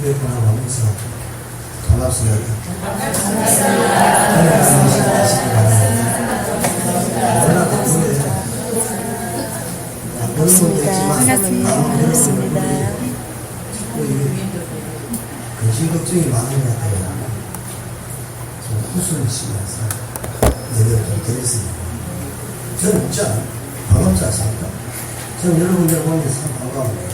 뵙거나 하면서 반갑습니다. 반갑습니다. 근심 걱정이 많은 것 같아요. 좀 웃음을 쉬면서 예배를 좀 드렸습니다. 저는 웃지 않아요? 반갑지 않습니까? 저는 여러분들 보면서 참 반가워합니다.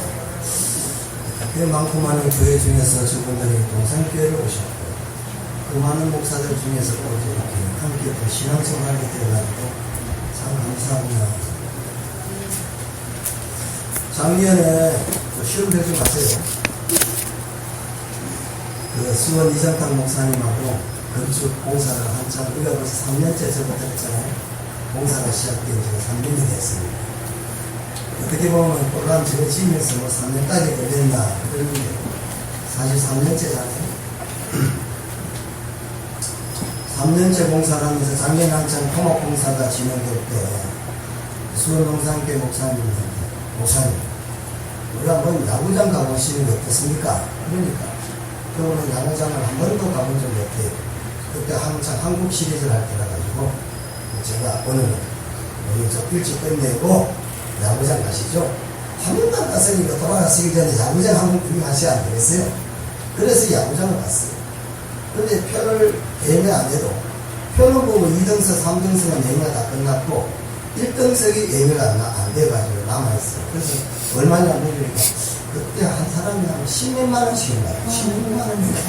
그 많고 많은 교회 중에서 저분들이 동산교회를 오셨고, 그 많은 목사들 중에서 또 이렇게 함께 또 신앙생활을 하게 되어가지고 참 감사합니다. 작년에 시험 되지 마세요. 그 수원 이정탁 목사님하고 건축 공사를 한참, 우리가 벌써 3년째 저부터 했잖아요. 공사가 시작된 지가 3년이 됐습니다. 어떻게 보면 꼴랑 저거 지면서 뭐 3년까지 걸렸나 그런데 사실 3년째잖아요. 3년째 공사를 하면서 작년에 한참 토목 공사가 진행될 때 수원 농산교회 목사님 우리가 한번 야구장 가보시는 게 어떻습니까? 그러니까 그러면 야구장을 한 번도 가본 적이 없대요. 그때 한창 한국 시리즈를 할 때라 가지고 제가 오늘은 우리 좀 일찍 끝내고 야구장 가시죠? 한 번도 안 갔으니까 돌아가시기 전에 야구장 한번 구경하셔야 안 되겠어요? 그래서 야구장을 갔어요. 그런데 표를 예매 안 해도 표는 보고 2등석, 3등석은 예매가 다 끝났고 1등석이 예매가 안 돼가지고 남아있어요. 그래서 얼마냐 물으니까 그때 한 사람이 한 10몇만 원씩인가요? 16만 원인가요?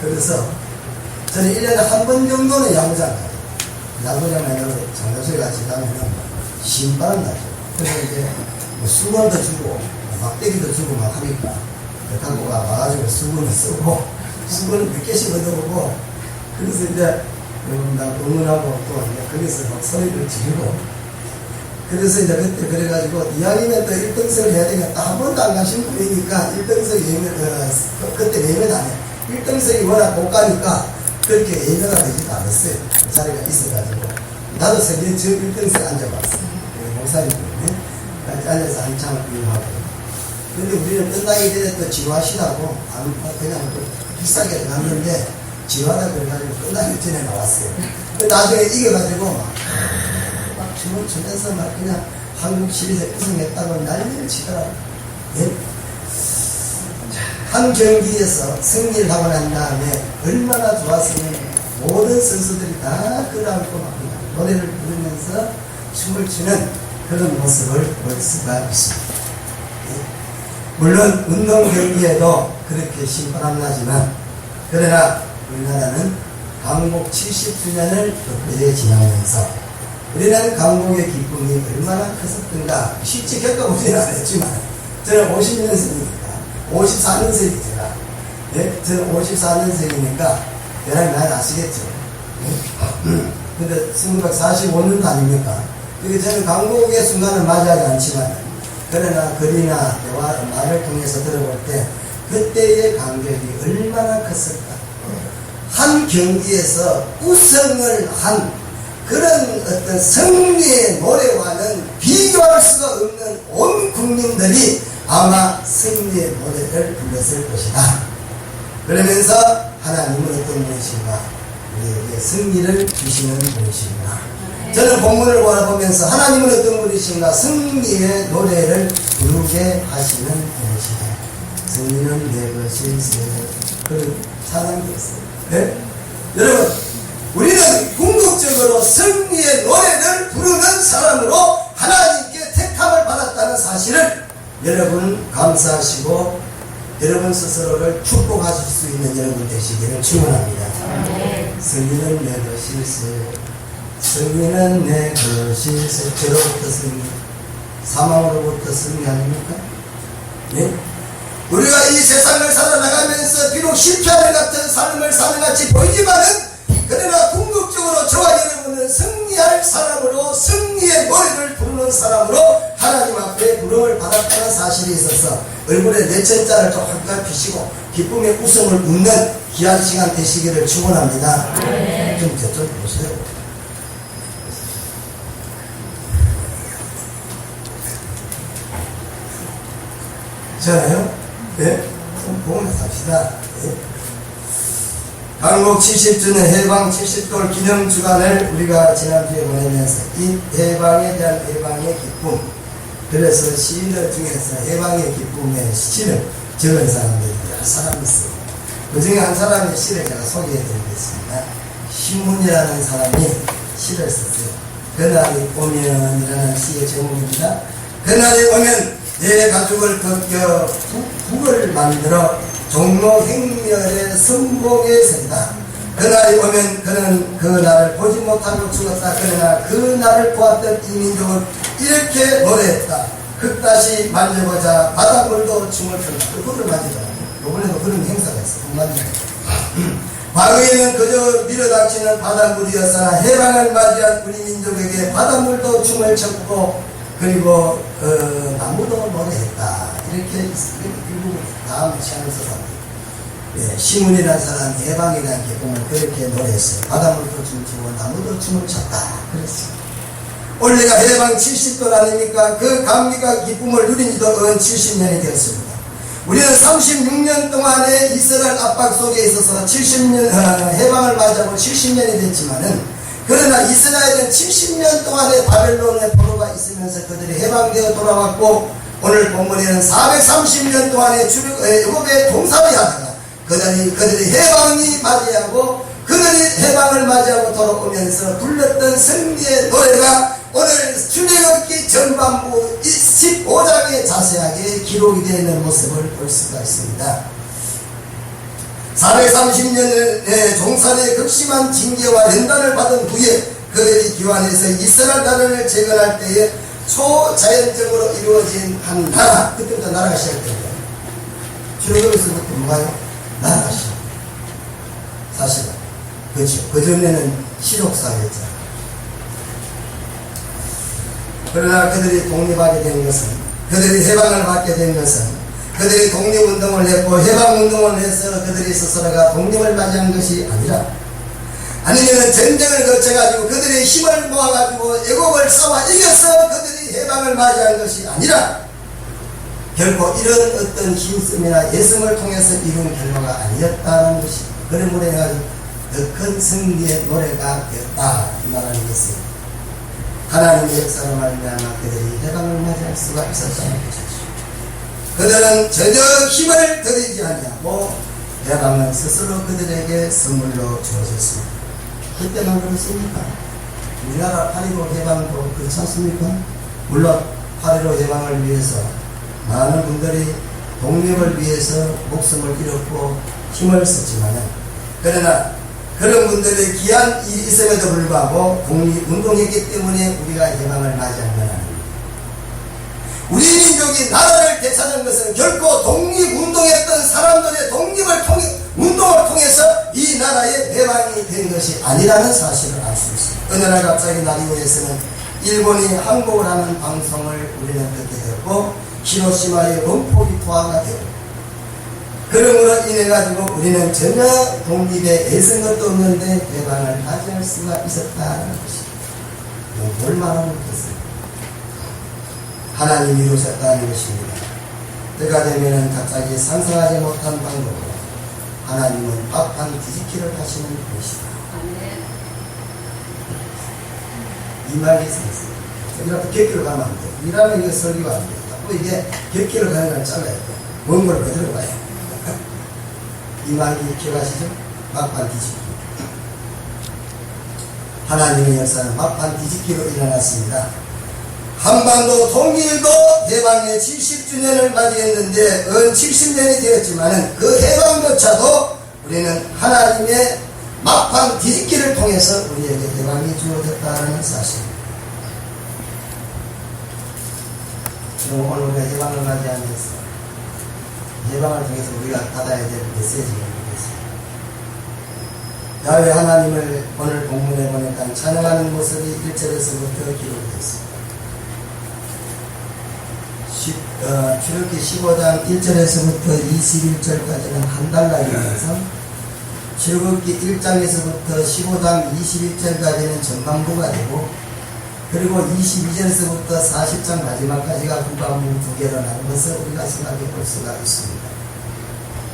그래서 저는 1년에 한 번 정도는 야구장 가요. 야구장에 장교소에 같이 가면은 신바람 나죠. 그래서 이제 뭐 수건도 주고 막대기도 주고 막 하니까 갖고 와가지고 수건을 쓰고 수건을 몇 개씩 얻어보고 그래서 이제 나 응원하고 또 이제 거기서 막 소리를 지르고 그래서 이제 그때 그래가지고 이왕이면 또 1등석을 해야 되니까 한 번도 안 가신 분이니까 1등석 예매 그때 예매도 안 해. 1등석이 워낙 고가니까 그렇게 예매가 되지도 않았어요. 그 자리가 있어가지고 나도 세계 저 1등석에 앉아봤어요. 목사님들이 앉아서 한참 구경하고 근데 우리는 끝나기 전에 또 지루하시다고 그냥 또 비싸게 갔는데 지루하다 그래가지고 끝나기 전에 나왔어요. 나중에 이겨가지고 막 춤을 추면서 막 그냥 한국 시리즈 우승했다고 난리를 치더라고요. 예? 한 경기에서 승리를 하고 난 다음에 얼마나 좋았으면 모든 선수들이 다 끌어안고 막 노래를 부르면서 춤을 추는 그런 모습을 볼 수가 있습니다. 예? 물론 운동 경기에도 그렇게 신바람 나지만 그러나 우리나라는 강복 70주년을 엊그제 지나면서 우리나라 강복의 기쁨이 얼마나 컸었던가 실제 겪어보지는 않았지만 저는 50년생이니까 54년생이 제가 예? 저는 54년생이니까 대략 나이 아시겠죠? 예? 근데 1945년도 아닙니까? 그게 저는 강복의 순간을 맞이하지 않지만 그러나 글이나 대화 말을 통해서 들어볼 때 그때의 간격이 얼마나 컸을까. 한 경기에서 우승을 한 그런 어떤 승리의 노래와는 비교할 수가 없는 온 국민들이 아마 승리의 노래를 불렀을 것이다. 그러면서 하나님은 어떤 분이신가? 우리에게 승리를 주시는 분이신가? 저는 본문을 바라보면서 하나님은 어떤 분이신가? 승리의 노래를 부르게 하시는 분이시다. 승리는 내 것일세. 그런 찬양이 있어요. 네? 여러분, 우리는 궁극적으로 승리의 노래를 부르는 사람으로 하나님께 택함을 받았다는 사실을 여러분 감사하시고 여러분 스스로를 축복하실 수 있는 여러분 되시기를 축원합니다. 승리는 내 것일세. 승리는 내 것일세. 죄로부터 승리, 사망으로부터 승리 아닙니까? 네? 우리가 이 세상을 살아나가면서 비록 실패하는 같은 삶을 사는 같이 보이지만은 그러나 궁극적으로 저와 여러분은 승리할 사람으로 승리의 노래를 부르는 사람으로 하나님 앞에 부름을 받았다는 사실이 있어서 얼굴에 내천자를 좀 한가 피시고 기쁨의 웃음을 웃는 귀한 시간 되시기를 축원합니다. 좀 저쪽 보세요. 저요? 네? 복음을 삽시다. 예. 강국 70주년 해방 70돌 기념 주간을 우리가 지난주에 보내면서 이 해방에 대한 해방의 기쁨, 그래서 시인들 중에서 해방의 기쁨의 시를 적은 사람들이 여러 사람이 있어요. 그 중에 한 사람의 시를 제가 소개해드리겠습니다. 신문이라는 사람이 시를 썼어요. 그날이 오면이라는 시의 제목입니다. 그날이 오면 내 가족을 벗겨 북을 만들어 종로 행렬의 성공에 선다. 그날이 오면 그는 그 날을 보지 못하고 죽었다. 그러나 그 날을 보았던 이 민족은 이렇게 노래했다. 흙다시 만져보자 바닷물도 춤을 춘다. 그를 만지더라고요. 이번에도 그런 행사가 있어요. 과거에는 그저 밀어닥치는 바닷물이었으나 해방을 맞이한 우리 민족에게 바닷물도 춤을 췄고 그리고 나무도 노래했다. 이렇게 일부 다음 시간을 써서 예, 시문이라는 사람 해방에 대한 기쁨을 그렇게 노래했어요. 바닷물도 춤추고 나무도 춤을 췄다. 그랬어요. 올해가 해방 70돌 아닙니까? 그 감기가 기쁨을 누린 지도 은 70년이 되었습니다. 우리는 36년 동안의 이스라엘 압박 속에 있어서 70년 해방을 맞이하고 70년이 됐지만은 그러나 이스라엘은 70년 동안의 바벨론의 포로가 있으면서 그들이 해방되어 돌아왔고 오늘 본문에는 430년 동안의 애굽의 동산을 하다가 그들이 해방이 맞이하고 그들이 해방을 맞이하고 돌아오면서 불렀던 승리의 노래가 오늘 출애굽기 전반부 15장에 자세하게 기록이 되어 있는 모습을 볼 수가 있습니다. 430년의 종살이의 극심한 징계와 연단을 받은 후에 그들이 기환해서 이스라엘 나라를 재건할 때에 초자연적으로 이루어진 한 나라, 그때부터 나라가 시작됩니다. 출애굽에서부터 뭐가요? 나라가 시작. 사실은 그렇죠. 그전에는 시족사회였죠. 그러나 그들이 독립하게 된 것은, 그들이 해방을 받게 된 것은, 그들이 독립운동을 했고 해방운동을 해서 그들이 스스로가 독립을 맞이한 것이 아니라, 아니면 전쟁을 거쳐가지고 그들의 힘을 모아가지고 애국을 싸워 이겨서 그들이 해방을 맞이한 것이 아니라, 결코 이런 어떤 힘쓰이나 예성을 통해서 이룬 결과가 아니었다는 것이, 그러므로 해가지고 더 큰 승리의 노래가 되었다 이 말하는 것은 하나님의 역사로 말미암아 그들이 해방을 맞이할 수가 있었다는 것이죠. 그들은 전혀 힘을 들이지 아니하고 해방은 스스로 그들에게 선물로 주어졌습니다. 그때만 그렇습니까? 우리나라 8.15 해방도 그렇지 않습니까? 물론 8.15 해방을 위해서 많은 분들이 독립을 위해서 목숨을 잃었고 힘을 썼지만은, 그러나 그런 분들의 귀한 일이 있음에도 불구하고 독립운동했기 때문에 우리가 해방을 맞이한 건 아닙니다. 우리 민족이 나라를 되찾은 것은 결코 독립운동했던 사람들의 운동을 통해서 이 나라의 해방이 된 것이 아니라는 사실을 알 수 있습니다. 어느 날 갑자기 나리오에서는 일본이 항복을 하는 방송을 우리는 듣게 되었고 히로시마의 원폭이 투하가 되었고, 그러므로 인해가지고 우리는 전혀 독립에 애쓴 것도 없는데 해방을 맞이할 수가 있었다는 것입니다. 뭘 말하는 것입니까? 하나님이 이루셨다는 것입니다. 때가 되면은 갑자기 상상하지 못한 방법으로 하나님은 막판 뒤집기를 하시는 것이다. 이 말이 있습니다. 여기라도 객기로 가면 안 돼. 이라는 게 설교가 안 돼. 또 이게 객기로 가는 걸 잘라야 돼. 원고를 그대로 가야 돼. 이 말이 기억하시죠? 막판 뒤집기. 하나님의 역사는 막판 뒤집기로 일어났습니다. 한반도 통일도 해방의 70주년을 맞이했는데 은 70년이 되었지만 그 해방조차도 우리는 하나님의 막판 뒤집기를 통해서 우리에게 해방이 주어졌다는 사실입니다. 오늘 우리가 해방을 맞이하면서 해방을 통해서 우리가 받아야 될 메시지가 있습니다. 야훼 하나님을 오늘 본문에 보니까 찬양하는 모습이 1절에서부터 기록되어 있습니다. 출애굽기 15장 1절에서부터 21절까지는 한 달락이면서 출애굽기 1장에서부터 15장 21절까지는 전반부가 되고, 그리고 22절에서부터 40장 마지막까지가 후반부 두 개로 나누어서 우리가 생각해 볼 수가 있습니다.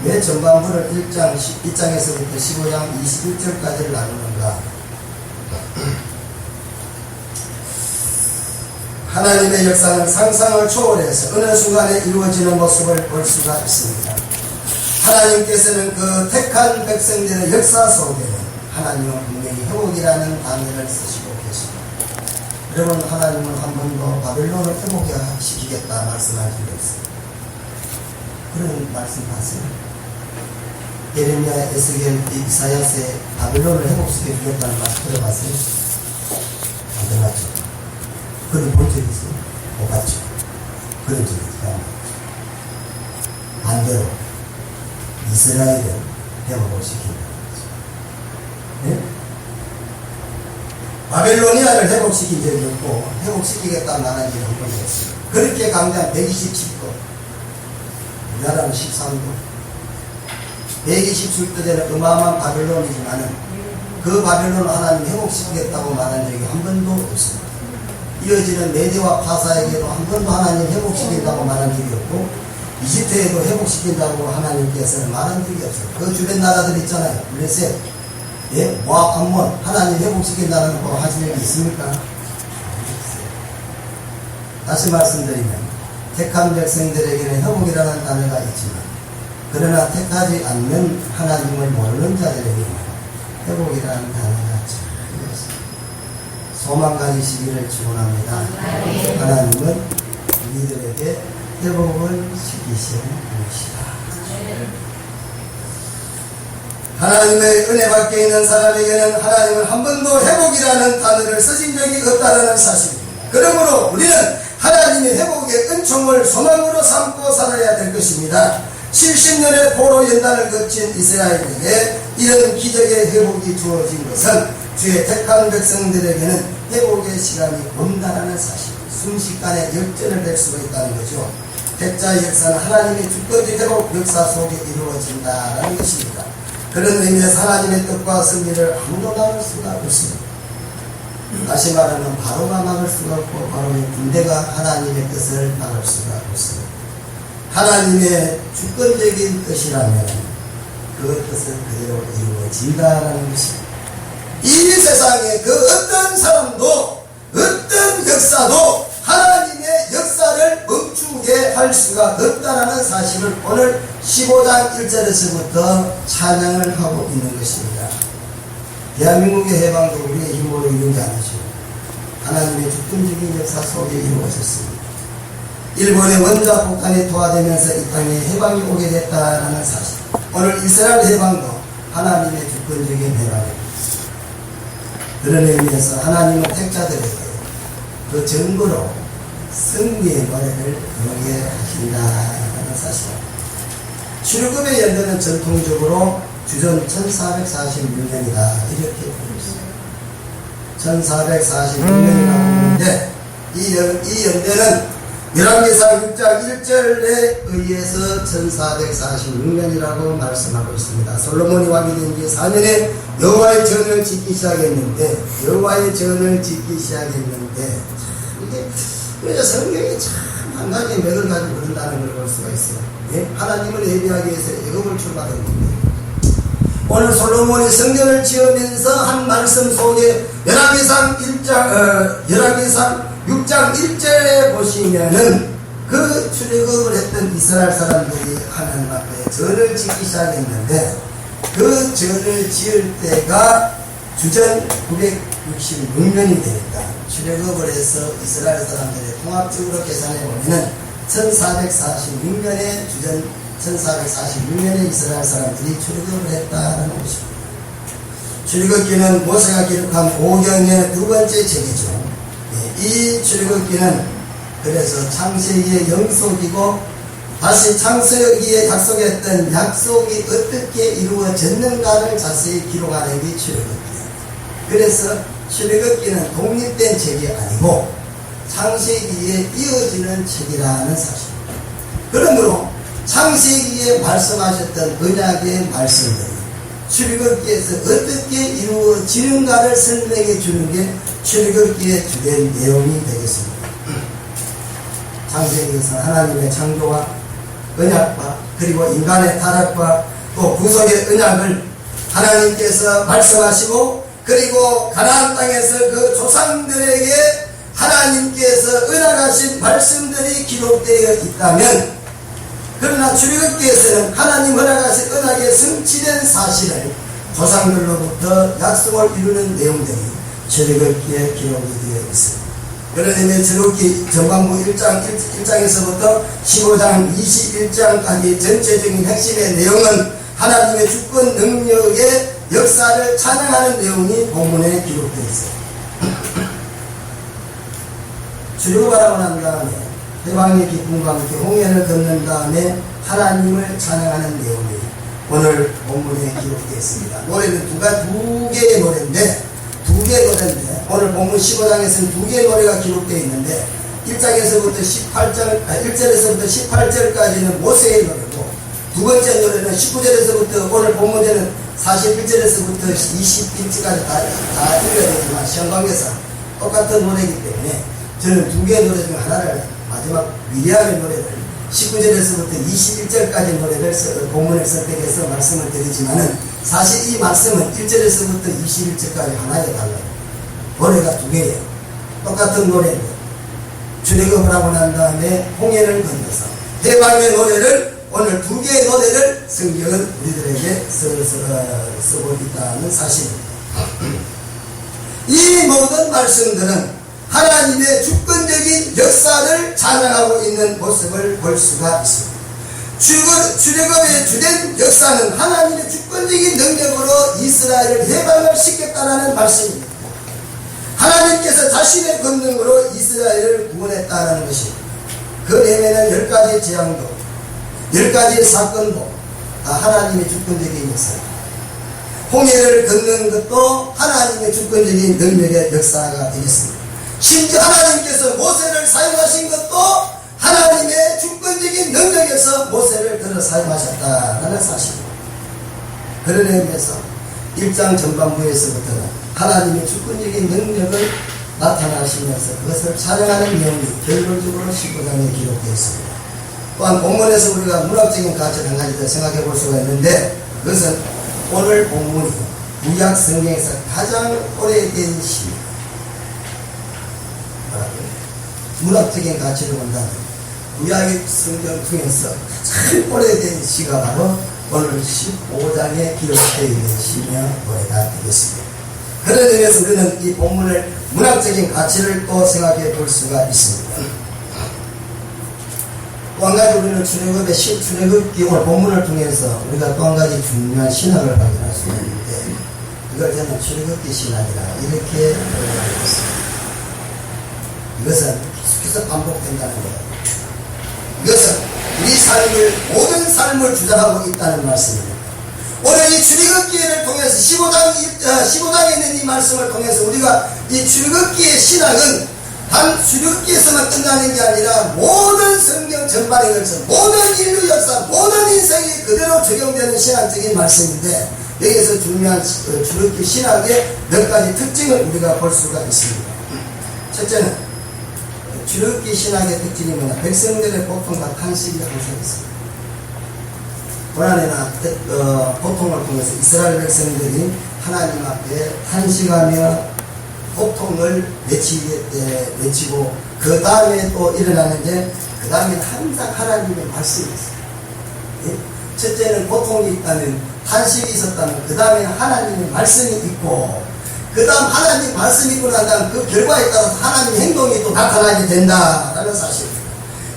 왜 전반부를 1장에서부터 15장 21절까지를 나누는가? 하나님의 역사는 상상을 초월해서 어느 순간에 이루어지는 모습을 볼 수가 있습니다. 하나님께서는 그 택한 백성들의 역사 속에는 하나님은 분명히 회복이라는 단어를 쓰시고 계십니다. 여러분, 하나님은 한 번도 바벨론을 회복시키겠다 말씀한 적이 없습니다. 그런 말씀 하세요. 예레미야, 에스겔, 이사야서에 바벨론을 회복시켜 주겠다는 말씀 들어봤어요? 안 들어봤죠? 그런 본 적이 있어요? 못 봤죠? 그런 적이 있어요. 반대로 이스라엘을 회복을 시킨다는 거죠. 네? 바벨로니아를 회복시킨 적이 없고 회복시키겠다 말한 적이 한 번도 없어요. 그렇게 강조한 127도, 우리나라는 13도, 127도 되는 어마어마한 바벨론이지만은 그 바벨론을 하나님 회복시키겠다고 말한 적이 한 번도 없습니다. 이어지는 메대와 파사에게도 한 번도 하나님 회복시킨다고 말한 적이 없고 이집트에도 회복시킨다고 하나님께서는 말한 적이 없어요. 그 주변 나라들 있잖아요. 블레셋, 예, 모압, 암몬, 하나님 회복시킨다는 거 하신 적이 있습니까? 다시 말씀드리면 택한 백성들에게는 회복이라는 단어가 있지만 그러나 택하지 않는 하나님을 모르는 자들에게는 회복이라는 단어가 있습니다. 소망 가지시기를 축원합니다. 하나님은 우리들에게 회복을 시키시는 분이시다. 하나님의 은혜 밖에 있는 사람에게는 하나님은 한 번도 회복이라는 단어를 쓰신 적이 없다는 사실입니다. 그러므로 우리는 하나님의 회복의 은총을 소망으로 삼고 살아야 될 것입니다. 70년의 포로 연단을 거친 이스라엘에게 이런 기적의 회복이 주어진 것은 주의 택한 백성들에게는 회복의 시간이 온다는 사실, 순식간에 역전을 낼 수가 있다는 거죠. 택자의 역사는 하나님의 주권적 회복 역사 속에 이루어진다는 것입니다. 그런 의미에서 하나님의 뜻과 승리를 아무도 막을 수가 없습니다. 다시 말하면 바로가 막을 수가 없고 바로의 군대가 하나님의 뜻을 막을 수가 없습니다. 하나님의 주권적인 뜻이라면 그 뜻은 그대로 이루어진다는 것입니다. 이 세상에 그 어떤 사람도 어떤 역사도 하나님의 역사를 멈추게 할 수가 없다는 사실을 오늘 15장 1절에서부터 찬양을 하고 있는 것입니다. 대한민국의 해방도 우리의 힘으로 이룬 게 아니죠. 하나님의 주권적인 역사 속에 이루어졌습니다. 일본의 원자 폭탄이 투하되면서 이 땅에 해방이 오게 됐다는 사실, 오늘 이스라엘 해방도 하나님의 주권적인 해방입니다. 그런 의미에서 하나님은 택자들에게 그 증거로 승리의 노래를 부르게 하신다는 사실입니다. 출애굽의 연대는 전통적으로 주전 1446년이다 이렇게 부릅니다. 1446년이라고 부르는데 이 연대는 열왕기상 6장 1절에 의해서 1446년이라고 말씀하고 있습니다. 솔로몬이 왕이 된 지 4년에 여호와의 전을 짓기 시작했는데 이게 그래서 성경이 참 한 가지 맥을 가지고 그런다는 걸 볼 수가 있어요. 예? 하나님을 예배하기 위해서 애굽을 출발했는데 오늘 솔로몬이 성전을 지으면서 한 말씀 속에 열왕기상 6장 1절에 보시면은 그 출애굽을 했던 이스라엘 사람들이 하나님 앞에 전을 짓기 시작했는데 그 전을 지을 때가 주전 966년이 되니까 출애굽을 해서 이스라엘 사람들의 통합적으로 계산해 보면은 1446년에 주전 1446년에 이스라엘 사람들이 출애굽을 했다는 것입니다. 출애굽기는 모세가 기록한 5경의 두 번째 책이죠. 이 출애굽기는 그래서 창세기의 영속이고 다시 창세기에 약속했던 약속이 어떻게 이루어졌는가를 자세히 기록하는 게 출애굽기예요. 그래서 출애굽기는 독립된 책이 아니고 창세기에 이어지는 책이라는 사실입니다. 그러므로 창세기에 말씀하셨던 언약의 말씀들이 출애굽기에서 어떻게 이루어지는가를 설명해 주는 게 출애굽기의 주된 내용이 되겠습니다. 창세기에서 하나님의 창조와 언약과 그리고 인간의 타락과 또 구속의 언약을 하나님께서 말씀하시고, 그리고 가나안 땅에서 그 조상들에게 하나님께서 언약하신 말씀들이 기록되어 있다면, 그러나 출애굽기에서는 하나님 허락하신 언약의 성취된 사실을 조상들로부터 약속을 이루는 내용들이 출애굽기에 기록이 되어 있습니다. 그러면 출애굽기 전반부 1장에서부터 15장 21장까지 전체적인 핵심의 내용은 하나님의 주권 능력의 역사를 찬양하는 내용이 본문에 기록되어 있어요. 출애굽하라고 난 다음에 해방의 기쁨과 함께 홍해를 걷는 다음에 하나님을 찬양하는 내용이 오늘 본문에 기록되어 있습니다. 노래는 두 개의 노래인데 오늘 본문 15장에서는 두 개의 노래가 기록되어 있는데 1장에서부터 1절에서부터 18절까지는 모세의 노래고, 두 번째 노래는 19절에서부터 오늘 본문에는 41절에서부터 21절까지 다 읽어야 되지만 시험 관계상 똑같은 노래이기 때문에 저는 두 개의 노래 중 하나를, 마지막 미리암의 노래를 19절에서부터 21절까지 노래를 본문을 선택해서 말씀을 드리지만은, 사실 이 말씀은 1절에서부터 21절까지 하나에 달라요. 노래가 두 개예요. 똑같은 노래인데 출애굽을 하고 난 다음에 홍해를 건너서 해방의 노래를, 오늘 두 개의 노래를 성경은 우리들에게 쓰고 있다는 사실입니다. 이 모든 말씀들은 하나님의 주권적인 역사를 찬양하고 있는 모습을 볼 수가 있습니다. 출애굽의 주된 역사는 하나님의 주권적인 능력으로 이스라엘을 해방을 시켰다는 말씀입니다. 하나님께서 자신의 권능으로 이스라엘을 구원했다는 것입니다. 그 내면은 10가지 재앙도 10가지 사건도 다 하나님의 주권적인 역사입니다. 홍해를 걷는 것도 하나님의 주권적인 능력의 역사가 되겠습니다. 심지어 하나님께서 모세를 사용하신 것도 하나님의 주권적인 능력에서 모세를 들어 사용하셨다는 사실입니다. 그런 의미에서 1장 전반부에서부터는 하나님의 주권적인 능력을 나타나시면서 그것을 찬양하는 내용이 결론적으로 15장에 기록되어 있습니다. 또한 본문에서 우리가 문학적인 가치를 한 가지 더 생각해 볼 수가 있는데, 그것은 오늘 본문이 구약 성경에서 가장 오래된 시입니다. 문학적인 가치를 본다면 구약의 성경 중에서 가장 오래된 시가 바로 오늘 15장에 기록되어 있는 시며 노래가 되겠습니다. 그런 의미에서 우리는 이 본문을 문학적인 가치를 또 생각해 볼 수가 있습니다. 또 한 가지 우리는 출애굽기 오늘 본문을 통해서 우리가 또 한 가지 중요한 신학을 발견할 수 있는데, 이걸 저는 출애굽기 신학이라 이렇게 표현하겠습니다. 이것은 계속해서 반복된다는 거예요. 이것은 우리 모든 삶을 주장하고 있다는 말씀입니다. 오늘 이 출애굽기를 통해서 15장에 있는 이 말씀을 통해서 우리가 이 출애굽기의 신학은 단 출애굽기에서만 끝나는 게 아니라 모든 성경 전반에 걸쳐 모든 인류 역사, 모든 인생이 그대로 적용되는 신학적인 말씀인데, 여기에서 중요한 출애굽기 신학의 몇 가지 특징을 우리가 볼 수가 있습니다. 첫째는 출애굽기 신학의 특징이 뭐냐, 백성들의 고통과 탄식이 항상 있습니다. 고난이나 고통을 통해서 이스라엘 백성들이 하나님 앞에 탄식하며 고통을 외치고, 그 다음에 또 일어나는데, 그 다음에는 항상 하나님의 말씀이 있어요. 예? 첫째는 고통이 있다면, 탄식이 있었다면, 그 다음에는 하나님의 말씀이 있고, 그 다음 하나님 말씀이 있고 난 다음 그 결과에 따라서 하나님의 행동이 또 나타나게 된다라는 사실입니다.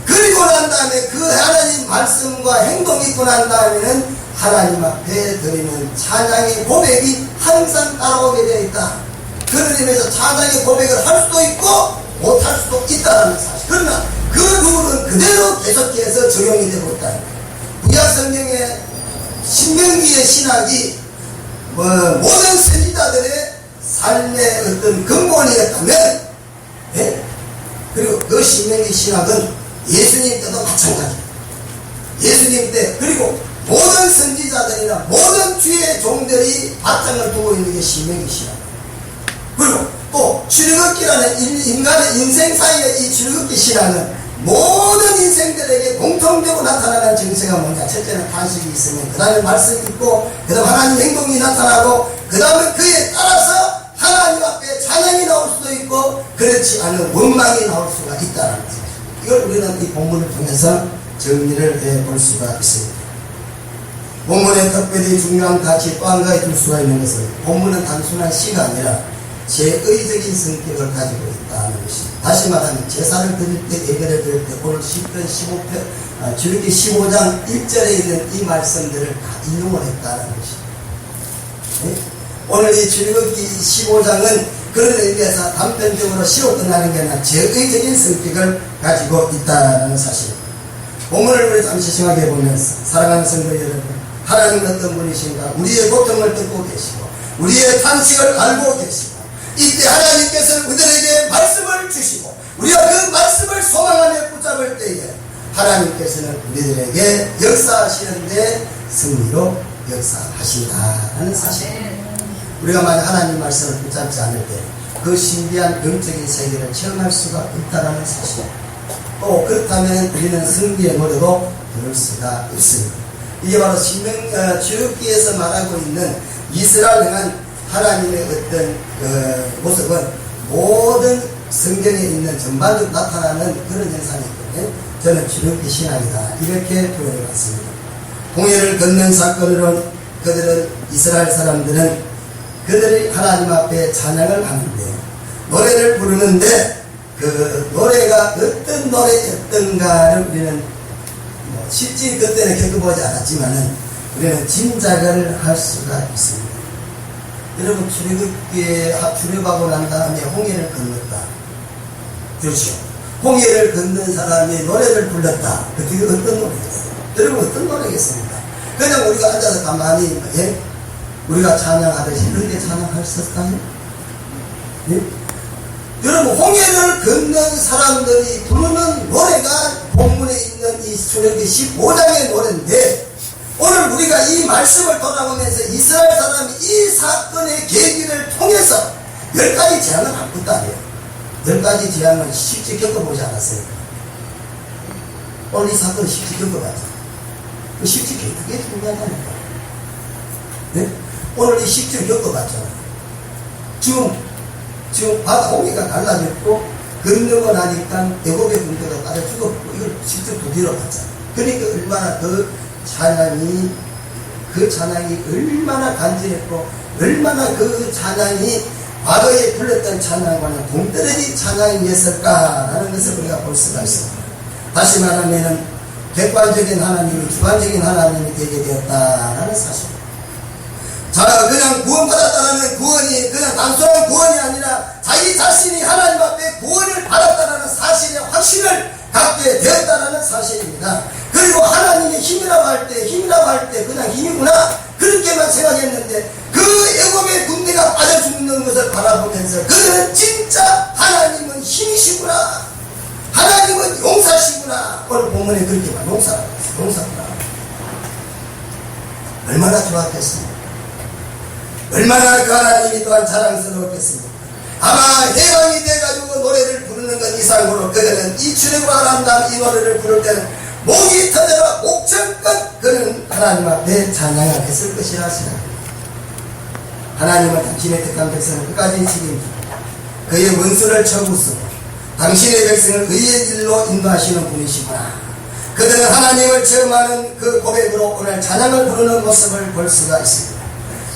그리고 난 다음에 그 하나님 말씀과 행동이 있고 난 다음에는 하나님 앞에 드리는 찬양의 고백이 항상 따라오게 되어 있다. 그런 의미에서 찬양의 고백을 할 수도 있고 못할 수도 있다는 사실. 그러나 그 룰은 그대로 계속해서 적용이 되고 있다. 구약 성경의 신명기의 신학이 모든 선지자들의 삶의 어떤 근본이었다면, 예? 그리고 그 신명기 신학은 예수님 때도 마찬가지입니다. 예수님 때, 그리고 모든 선지자들이나 모든 주의 종들이 바탕을 두고 있는 게 신명기 신학입니다. 그리고 또 출애굽기라는 인간의 인생 사이의 이 출애굽기 신학은 모든 인생들에게 공통되고 나타나는 정세가 뭐냐? 첫째는 탄식이 있으면 그 다음에 말씀이 있고 그 다음 하나님 행동이 나타나고 그 다음에 그에 따라서 하나님 앞에 찬양이 나올 수도 있고 그렇지 않은 원망이 나올 수가 있다는 거죠. 이걸 우리는 이 본문을 통해서 정리를 해볼 수가 있습니다. 본문의 특별히 중요한 가치 또 한 가지 줄 수가 있는 것은 본문은 단순한 시가 아니라 제의적인 성격을 가지고 있다는 것입니다. 다시 말하면 제사를 드릴 때 예배를 드릴 때 오늘 10편 15편 출애굽기 15장 1절에 있는 이 말씀들을 다 인용을 했다는 것입니다. 네? 오늘 이 출애굽기 15장은 그런 의미에서 단편적으로 시로 끝나는 게 아니라 제의적인 성격을 가지고 있다는 사실입니다. 본문을 우리 잠시 생각해 보면서 사랑하는 성도 여러분, 하나님은 어떤 분이신가? 우리의 고통을 듣고 계시고 우리의 탄식을 알고 계시고 이때 하나님께서는 우리들에게 말씀을 주시고 우리가 그 말씀을 소망하며 붙잡을 때에 하나님께서는 우리들에게 역사하시는데 승리로 역사하신다는 사실입니다. 우리가 만약 하나님 말씀을 붙잡지 않을 때 그 신비한 영적인 세계를 체험할 수가 없다는 사실, 또 그렇다면 우리는 승리의 노래도 들을 수가 있습니다. 이게 바로 출애굽기에서 말하고 있는 이스라엘 향한 하나님의 어떤 모습은 모든 성경에 있는 전반적으로 나타나는 그런 현상이기 때문에 저는 출애굽기 신앙이다 이렇게 표현해 봤습니다. 홍해를 걷는 사건으로 그들은 이스라엘 사람들은 그들이 하나님 앞에 찬양을 하는데 노래를 부르는데 그 노래가 어떤 노래였던가를 우리는 실제 그때는 겪어보지 않았지만은 우리는 짐작을 할 수가 있습니다. 여러분 출애굽하고 난 다음에 홍해를 건넜다. 그렇죠. 홍해를 걷는 사람이 노래를 불렀다. 그게 어떤 노래겠어요? 여러분 어떤 노래겠습니까? 그냥 우리가 앉아서 가만히 우리가 찬양하듯이 그렇게 찬양할 수 있을까요? 예? 여러분 홍해를 걷는 사람들이 부르는 노래가 본문에 있는 이 출애굽기 15장의 노래인데 오늘 우리가 이 말씀을 돌아보면서 이스라엘 사람이 이 사건의 계기를 통해서 10가지 재앙을 한 것도 아니에요. 10가지 재앙을 실제 겪어보지 않았어요. 오늘 이 사건을 실제 겪어봤죠. 그 실제 그게 중요하다니까. 네? 오늘 이 실제 겪어봤잖아요. 지금 바다 홍해가 갈라졌고 건너고 나니까 애굽의 군대가 빠져 죽었고 이걸 직접 두드려 봤잖아요. 그러니까 얼마나 그 찬양이 얼마나 간절했고 얼마나 그 찬양이 과거에 불렀던 찬양과는 동떨어진 찬양이었을까라는 것을 우리가 볼 수가 있습니다. 다시 말하면 객관적인 하나님이 주관적인 하나님이 되게 되었다라는 사실. 자, 그냥 구원받았다는 구원이 그냥 단순한 구원이 아니라 자기 자신이 하나님 앞에 구원을 받았다는 사실의 확신을 갖게 되었다는 사실입니다. 그리고 하나님의 힘이라고 할 때 그냥 힘이구나 그렇게만 생각했는데 그 애굽의 군대가 빠져 죽는 것을 바라보면서 그는 진짜 하나님은 힘이시구나, 하나님은 용사시구나. 오늘 본문에 그렇게 말 용사구나. 얼마나 좋았겠습니까? 얼마나 그 하나님이 또한 자랑스러웠겠습니까? 아마 해방이 돼가지고 노래를 부르는 것 이상으로 그들은 이 출애굽을 한 다음 이 노래를 부를 때는 목이 터져라 목청껏 그는 하나님 앞에 찬양을 했을 것이라 생각합니다. 하나님은 당신의 택한 백성을 끝까지 책임지고 그의 원수를 쳐부수고 당신의 백성을 의의 길로 인도하시는 분이시구나. 그들은 하나님을 체험하는 그 고백으로 오늘 찬양을 부르는 모습을 볼 수가 있습니다.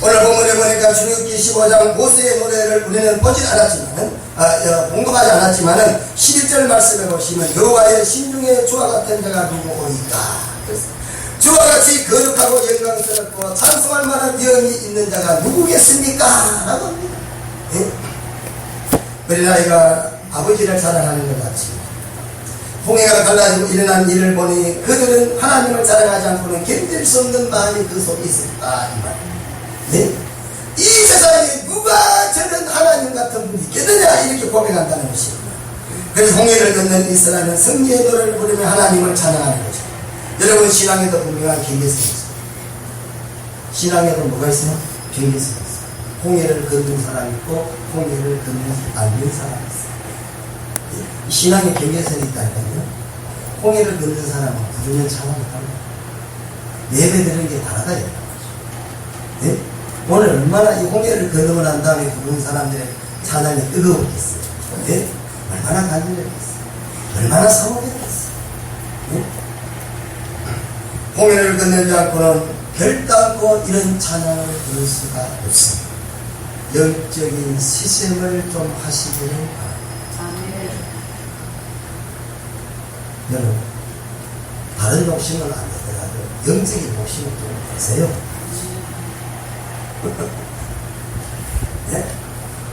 오늘 본문에 보니까 출애굽기 15장 모세의 노래를 우리는 보진 않았지만은 공급하지 않았지만은 11절 말씀에 보시면 여호와의 신중에 주와 같은 자가 누구오이까. 주와 같이 거룩하고 영광스럽고 찬송할 만한 영이 있는 자가 누구겠습니까? 라고 합니다. 예? 어린아이가 아버지를 사랑하는 것 같이 홍해가 갈라지고 일어난 일을 보니 그들은 하나님을 사랑하지 않고는 견딜 수 없는 마음이 그 속에 있었다 이 말입니다. 네? 이 세상에 누가 저런 하나님 같은 분이 있겠느냐 이렇게 고백한다는 것입니다. 그래서 홍해를 걷는 이스라엘은 승리의 노래를 부르며 하나님을 찬양하는 거죠. 여러분 신앙에도 분명한 경계성이 있어요. 신앙에도 뭐가 있어요? 경계성이 있어요. 홍해를 걷는 사람이 있고 홍해를 걷는 않는 사람이 있어요. 신앙에 경계성이 있다니까요. 홍해를 걷는 사람은 부르면 찬양을 합니다. 예배 드리는 게 다르다 이거죠. 네? 오늘 얼마나 이 홍해를 건너고 난 다음에 부르는 사람들의 찬양이 뜨거웠겠어요. 네? 얼마나 간절했겠어요. 얼마나 사모했겠어요. 네? 홍해를 건너지 않고는 결단코 이런 찬양을 부를 수가 없습니다. 영적인 시샘을 좀 하시기를 바랍니다. 여러분, 다른 욕심은 안 되더라도 영적인 욕심을 좀 내세요. 네?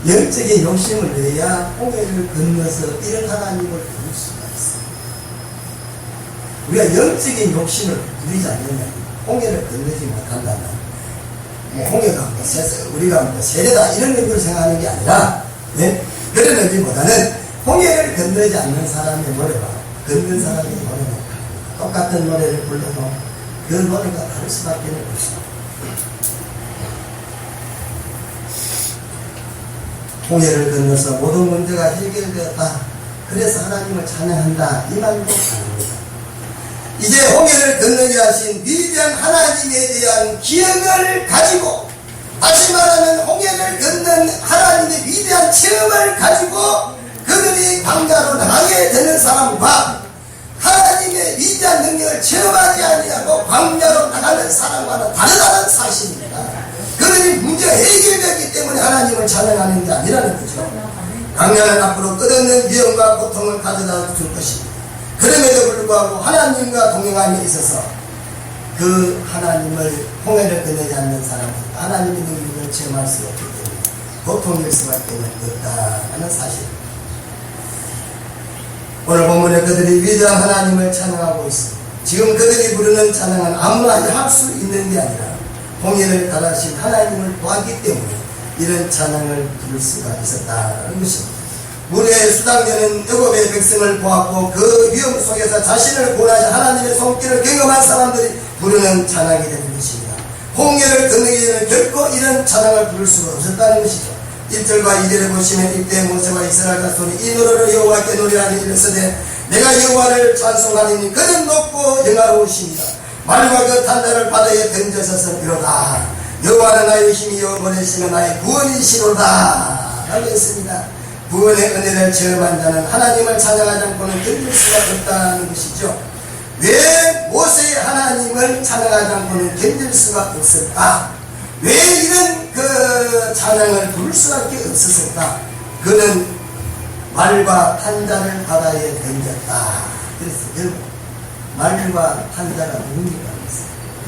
영적인 욕심을 내야 홍해를 건너서 이런 하나님을 부를 수가 있어요. 우리가 영적인 욕심을 부리지 않으면 홍해를 건너지 못한다면 홍해가 우리가 세례다 이런 의미로 생각하는 게 아니라 네? 그런 의미보다는 홍해를 건너지 않는 사람의 노래와 건넌 사람의 노래는 똑같은 노래를 불러도 그 노래가 다를 수밖에 없습니다. 홍해를 건너서 모든 문제가 해결되었다. 그래서 하나님을 찬양한다. 이 말도 아닙니다. 이제 홍해를 건너게 하신 위대한 하나님에 대한 기억을 가지고, 다시 말하면 홍해를 건넌 하나님의 위대한 체험을 가지고 그들이 광야로 나가게 되는 사람과 하나님의 위대한 능력을 체험하지 아니하고 광야로 나가는 사람과는 다르다는 사실입니다. 그들이 문제가 해결되었기 때문에 하나님을 찬양하는 게 아니라는 거죠. 광야는 앞으로 끝없는 위험과 고통을 가져다 줄 것입니다. 그럼에도 불구하고 하나님과 동행함에 있어서 그 하나님을 홍해를 건너지 않는 사람은 하나님의 능력을 체험할 수 없기 때문에 고통일 수밖에 없다는 사실입니다. 오늘 본문에 그들이 위대한 하나님을 찬양하고 있습니다. 지금 그들이 부르는 찬양은 아무나 할 수 있는 게 아니라 홍해를 가라신 하나님을 보았기 때문에 이런 찬양을 부를 수가 있었다는 것입니다. 물의 수당되는 애굽의 백성을 보았고 그 위험 속에서 자신을 구원하신 하나님의 손길을 경험한 사람들이 부르는 찬양이 되는 것입니다. 홍해를 건너기 전에 결코 이런 찬양을 부를 수가 없었다는 것이죠. 1절과 2절에 보시면 이때 모세와 이스라엘 자손이 이 노래를 여호와께 노래하니 이르시되 내가 여호와를 찬송하리니 그는 높고 영화로우십니다. 말과 그 탄자를 바다에 던져서서 이로다. 여호와는 나의 힘이요 모래시며 나의 구원이시로다 라고 했습니다. 구원의 은혜를 체험한 자는 하나님을 찬양하지 않고는 견딜 수가 없다는 것이죠. 왜 모세의 하나님을 찬양하지 않고는 견딜 수가 없을까? 왜 이런 그 찬양을 부를 수밖에 없었을까? 그는 말과 탄자를 바다에 던졌다. 그래서 여러분, 말과 탄자가 누굽니까?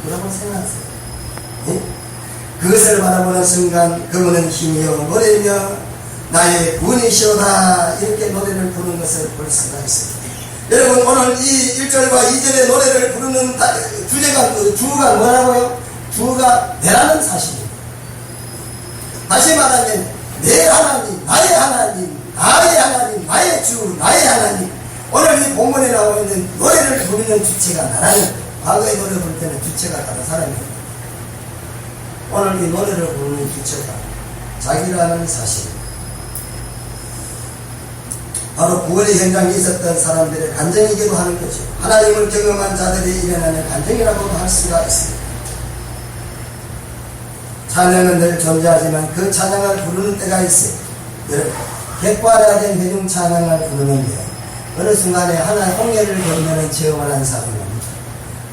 뭐라고 생각하세요? 네? 그것을 바라보는 순간 그분은 힘이요 모래며 나의 구원이시오다 이렇게 노래를 부르는 것을 볼 수가 있습니다. 여러분, 오늘 이 1절과 2절의 노래를 부르는 주가 뭐라고요? 주가 내라는 사실입니다. 다시 말하면 내 하나님, 나의 하나님, 나의 하나님, 나의 주, 나의 하나님. 오늘 이 본문에 나와 있는 노래를 부르는 주체가 나라는, 과거의 노래 부를 때는 주체가 다른 사람입니다. 오늘 이 노래를 부르는 주체가 자기라는 사실입니다. 바로 구원의 현장에 있었던 사람들의 간증이기도 하는 거죠. 하나님을 경험한 자들이 일어나는 간증이라고도 할 수가 있습니다. 찬양은 늘 존재하지만 그 찬양을 부르는 때가 있어요. 여러분, 객관화된 회중 찬양을 부르는데 어느 순간에 하나의 홍해를 건너는 체험을 한 사람은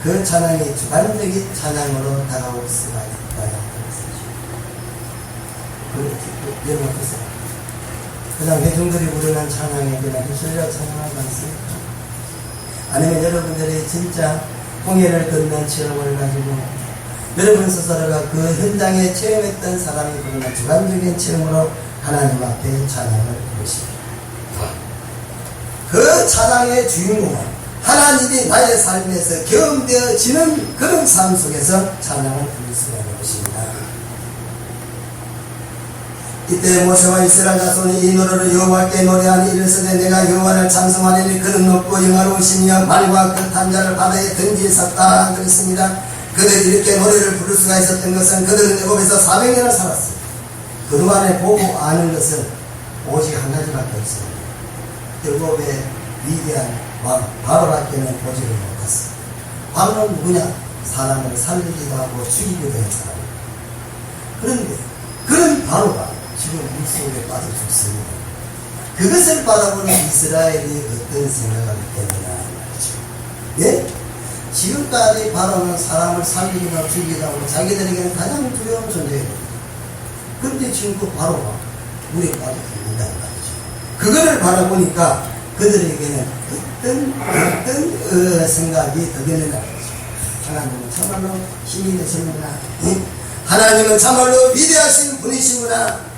그 찬양이 주관적인 찬양으로 다가올 수가 있다는 것이죠. 여러분 보세요. 그냥 회중들이 부르는 찬양에 그냥 휘둘려 찬양하지 않습니까? 아니면 여러분들이 진짜 홍해를 걷는 체험을 가지고 여러분 스스로가 그 현장에 체험했던 사람이 부르는 주관적인 체험으로 하나님 앞에 찬양을 부르십니다. 그 찬양의 주인공은 하나님이 나의 삶에서 경험되어지는 그런 삶 속에서 찬양을 부를 수가 있는 것입니다. 이때 모세와 이스라엘 자손이 이 노래를 여호와께 노래하니 이르시되 내가 여호와를 찬송하리니 그는 높고 영화로우시며 말과 그 탄자를 바다에 던지셨다 그랬습니다. 그들이 이렇게 노래를 부를 수가 있었던 것은 그들은 애굽에서 400년을 살았습니다. 그동안에 보고 아는 것은 오직 한 가지밖에 없습니다. 애굽의 위대한 왕 바로밖에는 보지를 못했어. 바로는 누구냐? 사람을 살리기도 하고 죽이기도 한 사람. 그런데 그런 바로가 지금 물속에 빠져 죽습니다. 그것을 바라보는 이스라엘이 어떤 생각을 했느냐 말이죠. 예? 지금까지 바로는 사람을 살리기도 하고 죽이기도 하고 자기들에게는 가장 두려운 존재입니다. 그런데 지금 그 바로가 물에 빠져 죽는다는 말이죠. 그거를 바라보니까 그들에게는 어떤 생각이 들겠느냐 말이죠. 하나님은 참말로 힘이 되시는구나. 예? 하나님은 참말로 위대하신 분이시구나.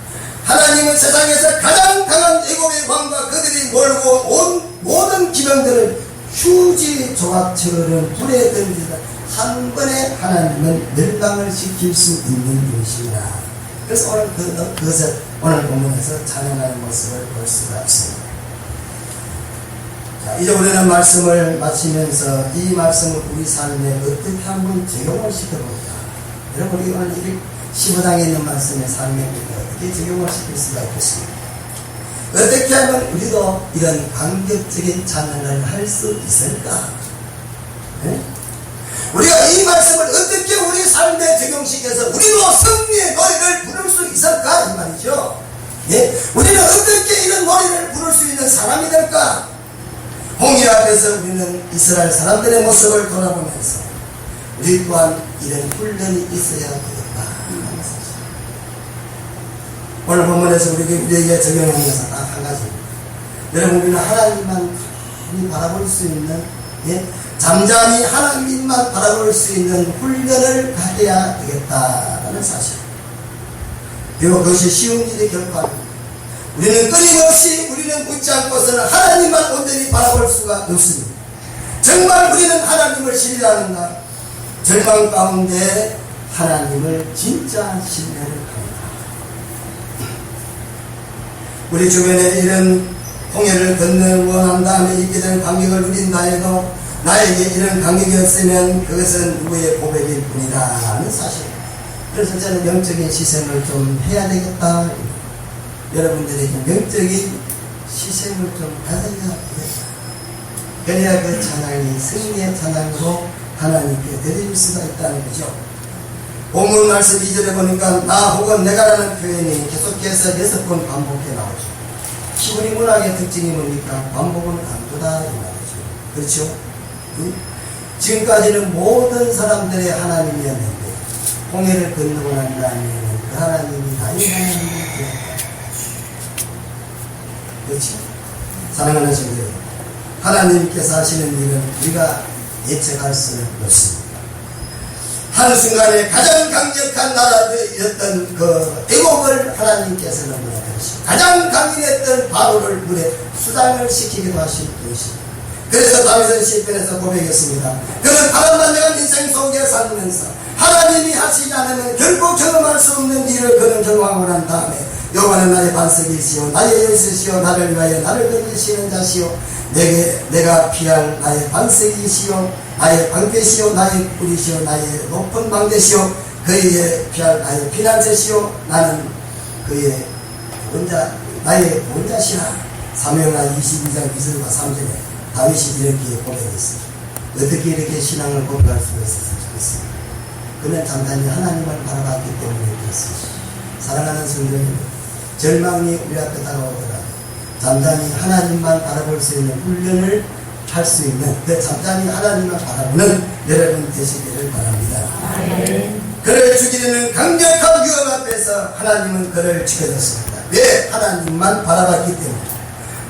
하나님은 세상에서 가장 강한 애굽의 왕과 그들이 몰고 온 모든 기병들을 휴지 조각처럼 불에 던지다 한 번에 하나님은 멸망을 시킬 수 있는 분이시구나. 그래서 오늘 그것을 오늘 본문에서 찬양하는 모습을 볼 수가 있습니다. 자, 이제 우리는 말씀을 마치면서 이 말씀을 우리 삶에 어떻게 한번 적용을 시켜볼까? 여러분, 우리 오늘 15장에 있는 말씀의 삶에 어떻게 적용을 시킬 수가 있겠습니까? 어떻게 하면 우리도 이런 감격적인 찬양을 할 수 있을까? 네? 우리가 이 말씀을 어떻게 우리 삶에 적용시켜서 우리도 승리의 노래를 부를 수 있을까? 이 말이죠. 예? 우리는 어떻게 이런 노래를 부를 수 있는 사람이 될까? 홍해 앞에서 우리는 이스라엘 사람들의 모습을 돌아보면서 우리 또한 이런 훈련이 있어야 되겠다 하는 사실. 오늘 본문에서 우리에게 적용하는 것은 딱 한 가지입니다. 여러분, 우리는 하나님만 바라볼 수 있는, 예? 잠잠히 하나님만 바라볼 수 있는 훈련을 가져야 되겠다라는 사실. 비록 그것이 쉬운 일이 결코 아닙니다. 우리는 끊임없이 우리는 묻지 않고서는 하나님만 온전히 바라볼 수가 없습니다. 정말 우리는 하나님을 신뢰하는가? 절망 가운데 하나님을 진짜 신뢰를 합니다. 우리 주변에 이런 홍해를 건너고 난 다음에 있게 된 감격을 누린다 해도 나에게 이런 감격이 없으면 그것은 누구의 고백일 뿐이라는 사실. 그래서 저는 영적인 시샘을 좀 해야 되겠다. 여러분들에게 영적인 시샘을 좀 가져야 되겠다. 그래야 그 찬양이 승리의 찬양으로 하나님께 드릴 수가 있다는 거죠. 본문 말씀 2절에 보니까 나 혹은 내가라는 표현이 계속해서 6번 반복해 나오죠. 히브리 문학의 특징이 뭡니까? 반복은 강조다 이 말이죠. 그렇죠? 지금까지는 모든 사람들의 하나님이었는데 홍해를 건너고 난 다음에는 그 하나님이 나의 하나님이 되었다. 그렇죠? 사랑하는 성도, 하나님께서 하시는 일은 우리가 예측할 수는 없습니다. 한순간에 가장 강력한 나라였던 그 애국을 하나님께서는 무너뜨리시고 가장 강인했던 바로를 물에 수장을 시키기도 하신 분이십니다. 그래서 다윗은 시편에서 고백했습니다. 그는 바람만장한 인생 속에 살면서 하나님이 하시지 않으면 결코 경험할 수 없는 일을 그는 경험하고 난 다음에 여호와는 나의 반석이시오 나의 열쇠시오 나를 위하여 나를 건지시는 자시오 내가 피할 나의 반석이시오 나의 방패시오 나의 뿔이시오 나의 높은 망대시오 그의 피할 나의 피난처시오 나는 그의 나의 본자시라. 사무엘하 22장 2절과 3절에 다윗이 이렇게 고백했습니다. 어떻게 이렇게 신앙을 고백할 수가 있었을지 좋겠습니다. 그는 단단히 하나님을 바라봤기 때문에 그렇습니다. 사랑하는 성도님, 절망이 우리 앞에 다가오더라도 단단히 하나님만 바라볼 수 있는 훈련을 할 수 있는 그 단단히 하나님만 바라보는 여러분 되시기를 바랍니다. 그를 죽이려는 강력한 위험 앞에서 하나님은 그를 지켜줬습니다. 왜? 하나님만 바라봤기 때문에.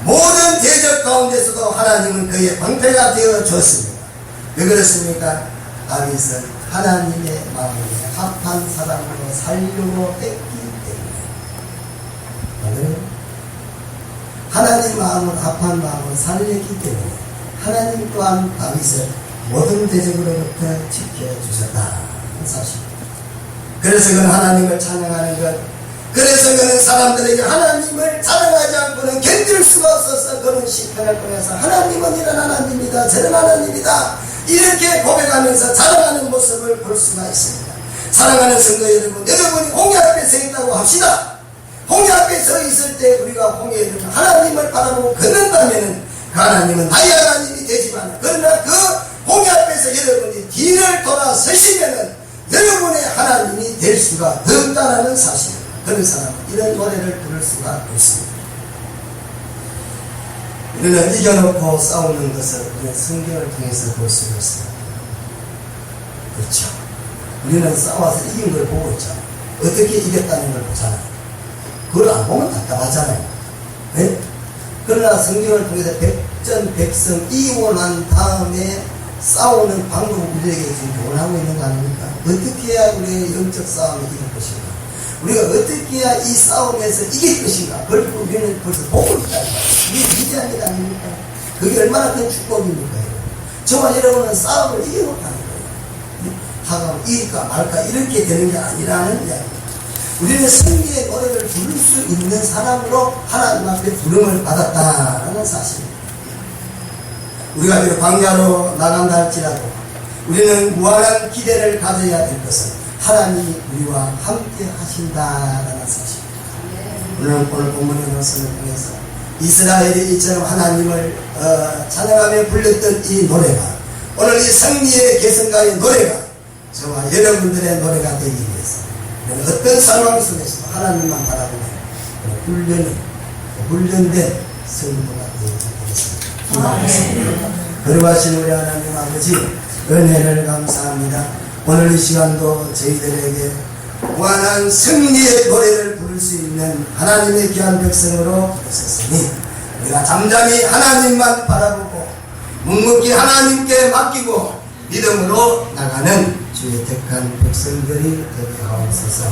모든 대적 가운데서도 하나님은 그의 방패가 되어 줬습니다. 왜 그렇습니까? 다윗은 하나님의 마음에 합한 사람으로 살려고 했기 때문에. 하나님 마음을 합한 마음을 살렸기 때문에 하나님 또한 다윗을 모든 대적으로부터 지켜주셨다는 사실. 그래서 그는 하나님을 찬양하는 것, 그래서 그는 사람들에게 하나님을 찬양하지 않고는 견딜 수가 없어서 그는 시편을 통해서 하나님은 이런 하나님이다 저런 하나님이다 이렇게 고백하면서 자랑하는 모습을 볼 수가 있습니다. 사랑하는 성도 여러분, 여러분이 홍해 앞에 서 있다고 합시다. 홍해 앞에 서 있을 때 우리가 홍해를 하나님을 바라보고 걷는다면 그 하나님은 나의 하나님이 되지만, 그러나 그 공의 앞에서 여러분이 뒤를 돌아서시면은 여러분의 하나님이 될 수가 없다라는 사실입니다. 그런 사람은 이런 노래를 부를 수가 없습니다. 우리는 이겨놓고 싸우는 것을 우리는 성경을 통해서 볼 수가 있습니다. 그렇죠. 우리는 싸워서 이긴 걸 보고 있죠. 어떻게 이겼다는 걸 보잖아요. 그걸 안 보면 답답하잖아요. 네? 그러나 성경을 통해서 백전백승 이원한 다음에 싸우는 방법을 우리에게 지금 교훈하고 있는 거 아닙니까? 어떻게 해야 우리의 영적 싸움을 이길 것인가? 우리가 어떻게 해야 이 싸움에서 이길 것인가? 그걸 우리는 벌써 보고 있다. 이게 위대한 일 아닙니까? 그게 얼마나 큰 축복입니까? 저와 여러분은 싸움을 이겨놓고 하는 거예요. 하고 이길까 말까 이렇게 되는 게 아니라는 이야기입니다. 우리는 승리의 노래를 부를 수 있는 사람으로 하나님 앞에 부름을 받았다라는 사실입니다. 우리가 비록 광야로 나간다 할지라도 우리는 무한한 기대를 가져야 될 것은 하나님이 우리와 함께 하신다라는 사실입니다. 오늘 본문의 말씀을 통해서 이스라엘이 이처럼 하나님을 찬양하며 불렸던 이 노래가, 오늘 이 승리의 개성가의 노래가 저와 여러분들의 노래가 되기 위해서 어떤 상황 속에서 하나님만 바라보는 훈련된 성도가 되겠습니다. 거룩하신 우리 하나님 아버지, 은혜를 감사합니다. 오늘 이 시간도 저희들에게 무한한 승리의 노래를 부를 수 있는 하나님의 귀한 백성으로 되셨으니 우리가 잠잠히 하나님만 바라보고 묵묵히 하나님께 맡기고 믿음으로 나가는 주의 택한 백성들이 되게 하옵소서.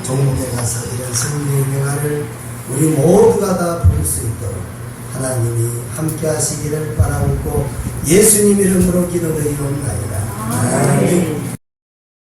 종목에 가서 이런 승리의 명화를 우리 모두가 다 부를 수 있도록 하나님이 함께 하시기를 바라고 예수님 이름으로 기도드리옵나이다.